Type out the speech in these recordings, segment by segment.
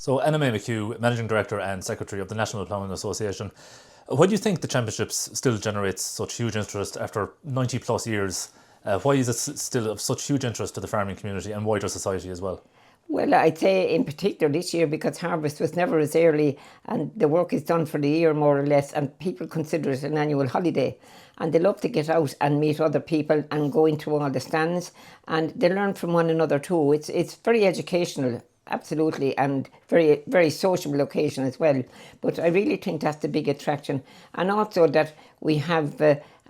So, May McHugh, Managing Director and Secretary of the National Ploughing Association, why do you think the championships still generates such huge interest after 90 plus years? Why is it still of such huge interest to the farming community and wider society as well? Well, I'd say in particular this year because harvest was never as early and the work is done for the year more or less, and people consider it an annual holiday, and they love to get out and meet other people and go into all the stands, and they learn from one another too. It's very educational, absolutely, and very sociable occasion as well. But I really think that's the big attraction, and also that we have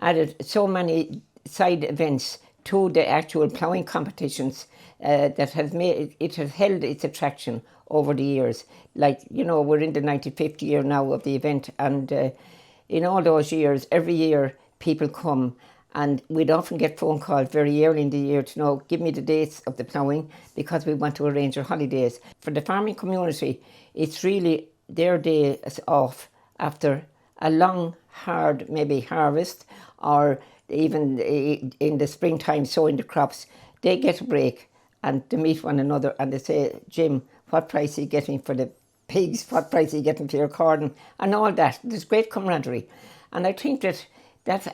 added so many side events to the actual ploughing competitions that has made it has held its attraction over the years. Like, you know, we're in the 95th year now of the event, and in all those years, every year people come, and we'd often get phone calls very early in the year to know, give me the dates of the ploughing because we want to arrange our holidays. For the farming community, it's really their day off after a long, hard maybe harvest, or even in the springtime sowing the crops. They get a break and to meet one another, and they say, Jim, what price are you getting for the pigs? What price are you getting for your corn? And all that. There's great camaraderie. And I think that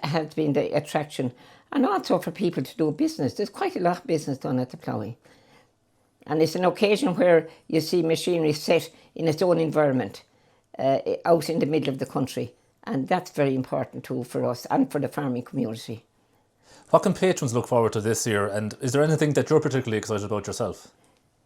has been the attraction. And also for people to do business. There's quite a lot of business done at the ploughing. And it's an occasion where you see machinery set in its own environment, out in the middle of the country. And that's very important too for us and for the farming community. What can patrons look forward to this year, and is there anything that you're particularly excited about yourself?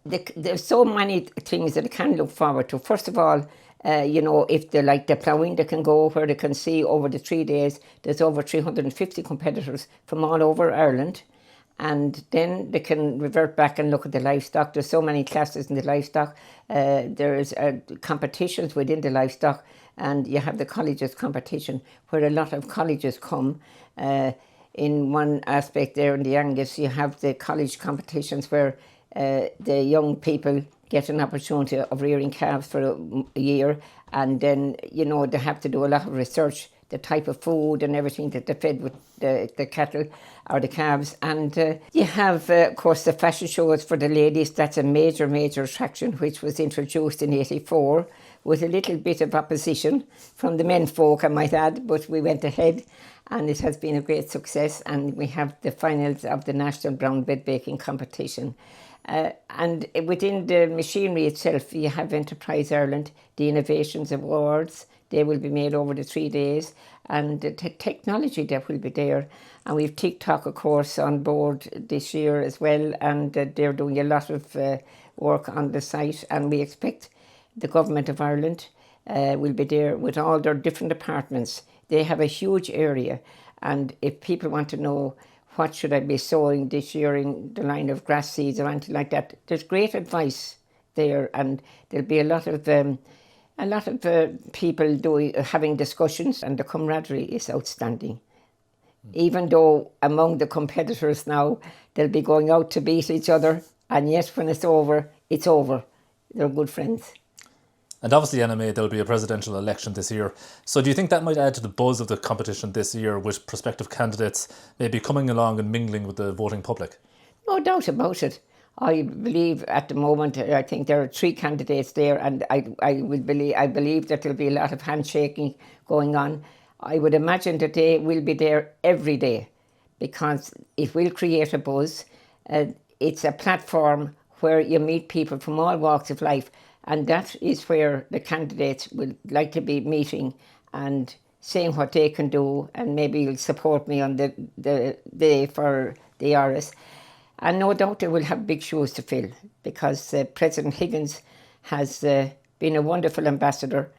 There's so many things that I can look forward to. First of all, you know, if they like the ploughing, they can go where they can see over the 3 days. There's over 350 competitors from all over Ireland. And then they can revert back and look at the livestock. There's so many classes in the livestock. There's competitions within the livestock. And you have the colleges competition where a lot of colleges come. In one aspect there in the Angus, you have the college competitions where the young people get an opportunity of rearing calves for a year, and then, you know, they have to do a lot of research, the type of food and everything that they fed with the cattle or the calves. And you have, of course, the fashion shows for the ladies. That's a major attraction, which was introduced in '84 with a little bit of opposition from the men folk, I might add, but we went ahead and it has been a great success. And we have the finals of the National Brown Bread Baking Competition. And within the machinery itself, you have Enterprise Ireland, the Innovations Awards. They will be made over the 3 days, and the technology that will be there. And we've TikTok, of course, on board this year as well, and they're doing a lot of work on the site. And we expect the Government of Ireland will be there with all their different departments. They have a huge area, and if people want to know what should I be sowing this year in the line of grass seeds or anything like that, there's great advice there, and there'll be a lot of people having discussions, and the camaraderie is outstanding. Even though among the competitors now, they'll be going out to beat each other, and yet when it's over, it's over. They're good friends. And obviously, May, there'll be a presidential election this year. So do you think that might add to the buzz of the competition this year, with prospective candidates maybe coming along and mingling with the voting public? No doubt about it. I believe at the moment, I think there are 3 candidates there, and I believe that there'll be a lot of handshaking going on. I would imagine that they will be there every day because it will create a buzz. It's a platform where you meet people from all walks of life, and that is where the candidates would like to be meeting and saying what they can do, and maybe you'll support me on the day for the RS. And no doubt they will have big shoes to fill because President Higgins has been a wonderful ambassador.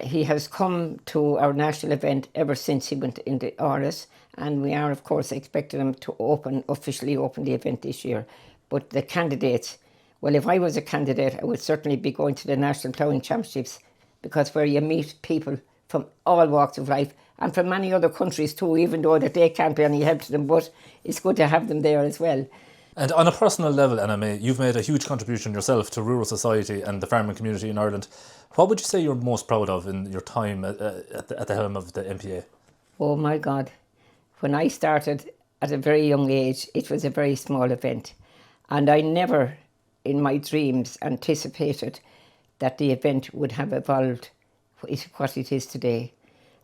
He has come to our national event ever since he went in the RS, and we are, of course, expecting him to officially open the event this year. But the candidates, well, if I was a candidate, I would certainly be going to the National Ploughing Championships, because where you meet people from all walks of life and from many other countries too, even though that they can't be any help to them, but it's good to have them there as well. And on a personal level, May, you've made a huge contribution yourself to rural society and the farming community in Ireland. What would you say you're most proud of in your time at the helm of the NPA? Oh my God. When I started at a very young age, it was a very small event. And I never in my dreams anticipated that the event would have evolved what it is today.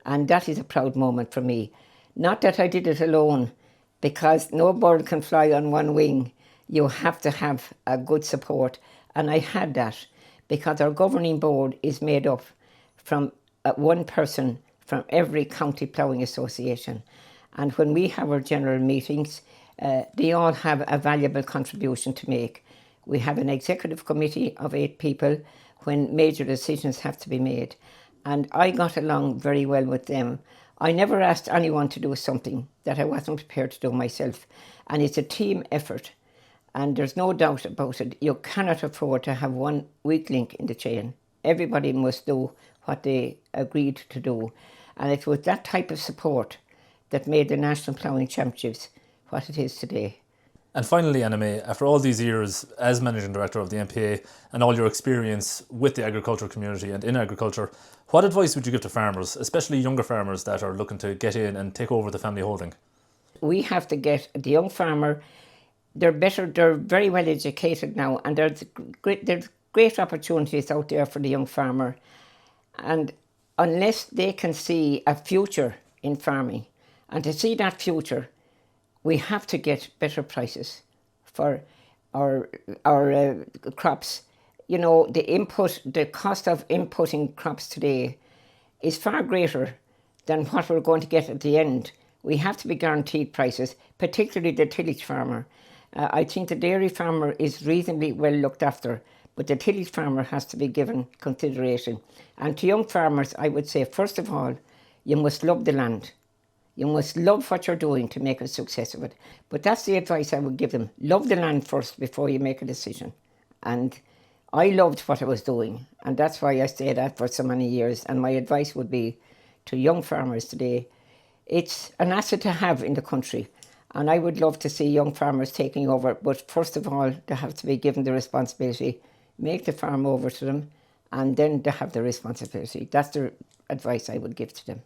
And that is a proud moment for me. Not that I did it alone, because no bird can fly on one wing. You have to have a good support. And I had that, because our governing board is made up from one person from every county ploughing association. And when we have our general meetings, they all have a valuable contribution to make. We have an executive committee of 8 people when major decisions have to be made. And I got along very well with them. I never asked anyone to do something that I wasn't prepared to do myself. And it's a team effort. And there's no doubt about it. You cannot afford to have one weak link in the chain. Everybody must do what they agreed to do. And it was that type of support that made the National Ploughing Championships what it is today. And finally, Anna May, after all these years as Managing Director of the NPA and all your experience with the agricultural community and in agriculture, what advice would you give to farmers, especially younger farmers that are looking to get in and take over the family holding? We have to get the young farmer, they're very well educated now, and there's great opportunities out there for the young farmer. And unless they can see a future in farming, and to see that future, we have to get better prices for our crops. You know, the cost of inputting crops today is far greater than what we're going to get at the end. We have to be guaranteed prices, particularly the tillage farmer. I think the dairy farmer is reasonably well looked after, but the tillage farmer has to be given consideration. And to young farmers, I would say, first of all, you must love the land. You must love what you're doing to make a success of it. But that's the advice I would give them. Love the land first before you make a decision. And I loved what I was doing, and that's why I stayed at for so many years. And my advice would be to young farmers today, it's an asset to have in the country. And I would love to see young farmers taking over. But first of all, they have to be given the responsibility, make the farm over to them, and then they have the responsibility. That's the advice I would give to them.